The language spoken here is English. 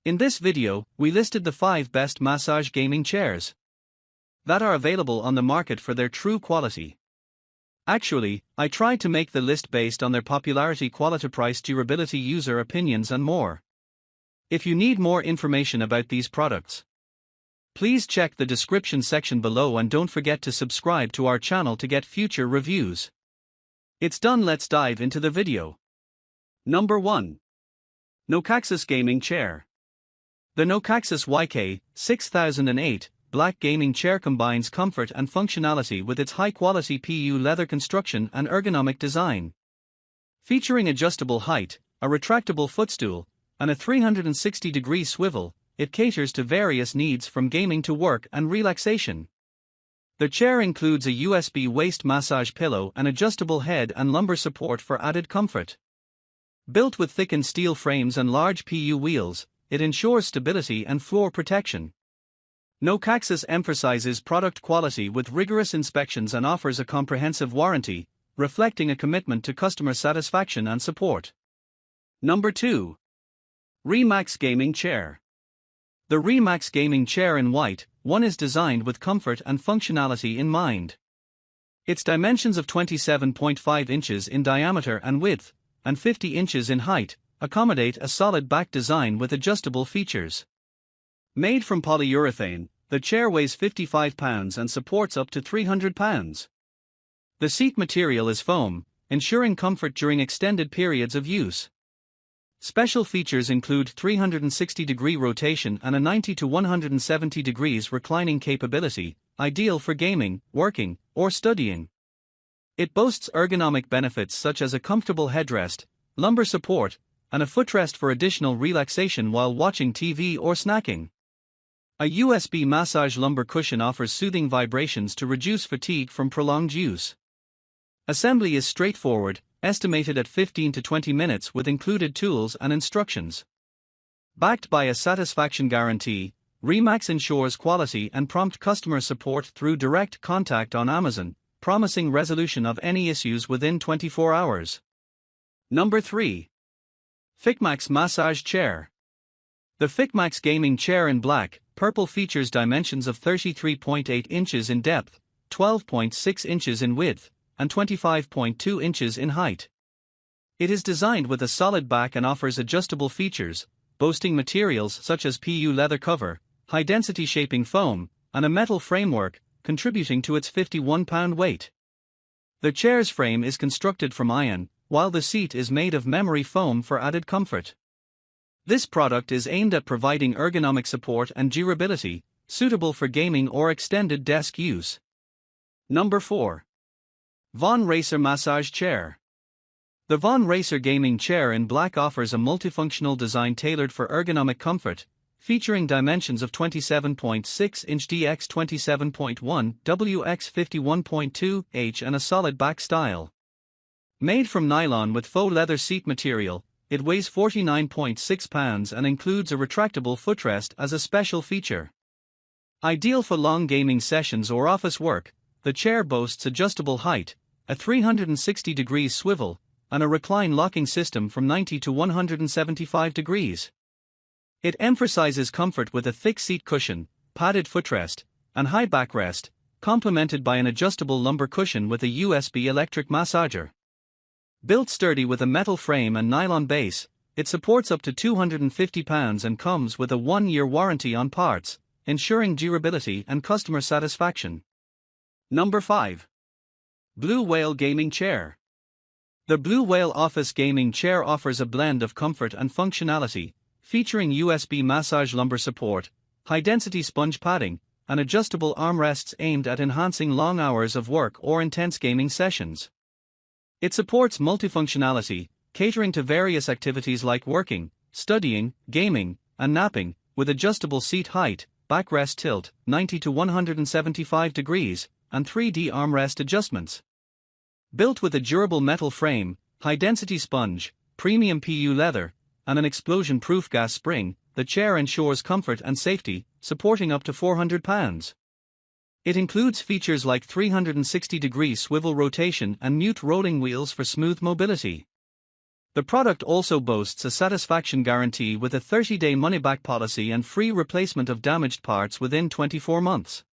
In this video, we listed the 5 best massage gaming chairs that are available on the market for their true quality. Actually, I tried to make the list based on their popularity, quality, price, durability, user opinions and more. If you need more information about these products, please check the description section below and don't forget to subscribe to our channel to get future reviews. It's done, let's dive into the video. Number 1. NOKAXUS Gaming Chair. The NOKAXUS YK6008 Black Gaming Chair combines comfort and functionality with its high-quality PU leather construction and ergonomic design. Featuring adjustable height, a retractable footstool, and a 360-degree swivel, it caters to various needs from gaming to work and relaxation. The chair includes a USB waist massage pillow and adjustable head and lumbar support for added comfort. Built with thickened steel frames and large PU wheels, it ensures stability and floor protection. NOKAXUS emphasizes product quality with rigorous inspections and offers a comprehensive warranty, reflecting a commitment to customer satisfaction and support. Number 2. Remaxe Gaming Chair. The Remaxe Gaming Chair in white, one is designed with comfort and functionality in mind. Its dimensions of 27.5 inches in diameter and width, and 50 inches in height, accommodate a solid back design with adjustable features. Made from polyurethane, the chair weighs 55 pounds and supports up to 300 pounds. The seat material is foam, ensuring comfort during extended periods of use. Special features include 360-degree rotation and a 90 to 170 degrees reclining capability, ideal for gaming, working, or studying. It boasts ergonomic benefits such as a comfortable headrest, lumbar support, and a footrest for additional relaxation while watching TV or snacking. A USB massage lumbar cushion offers soothing vibrations to reduce fatigue from prolonged use. Assembly is straightforward, estimated at 15 to 20 minutes with included tools and instructions. Backed by a satisfaction guarantee, Remaxe ensures quality and prompt customer support through direct contact on Amazon, promising resolution of any issues within 24 hours. Number 3. FICMAX Massage Chair. The FICMAX Gaming Chair in black, purple features dimensions of 33.8 inches in depth, 12.6 inches in width, and 25.2 inches in height. It is designed with a solid back and offers adjustable features, boasting materials such as PU leather cover, high-density shaping foam, and a metal framework, contributing to its 51-pound weight. The chair's frame is constructed from iron, while the seat is made of memory foam for added comfort. This product is aimed at providing ergonomic support and durability, suitable for gaming or extended desk use. Number 4. Von Racer Massage Chair. The Von Racer Gaming Chair in black offers a multifunctional design tailored for ergonomic comfort, featuring dimensions of 27.6 inch dx 27.1 wx 51.2 h and a solid back style. Made from nylon with faux leather seat material, it weighs 49.6 pounds and includes a retractable footrest as a special feature. Ideal for long gaming sessions or office work, the chair boasts adjustable height, a 360-degree swivel, and a recline locking system from 90 to 175 degrees. It emphasizes comfort with a thick seat cushion, padded footrest, and high backrest, complemented by an adjustable lumbar cushion with a USB electric massager. Built sturdy with a metal frame and nylon base, it supports up to 250 pounds and comes with a 1-year warranty on parts, ensuring durability and customer satisfaction. Number 5. Blue Whale Gaming Chair. The Blue Whale Office Gaming Chair offers a blend of comfort and functionality, featuring USB massage lumbar support, high-density sponge padding, and adjustable armrests aimed at enhancing long hours of work or intense gaming sessions. It supports multifunctionality, catering to various activities like working, studying, gaming, and napping, with adjustable seat height, backrest tilt, 90 to 175 degrees, and 3D armrest adjustments. Built with a durable metal frame, high-density sponge, premium PU leather, and an explosion-proof gas spring, the chair ensures comfort and safety, supporting up to 400 pounds. It includes features like 360-degree swivel rotation and mute rolling wheels for smooth mobility. The product also boasts a satisfaction guarantee with a 30-day money-back policy and free replacement of damaged parts within 24 months.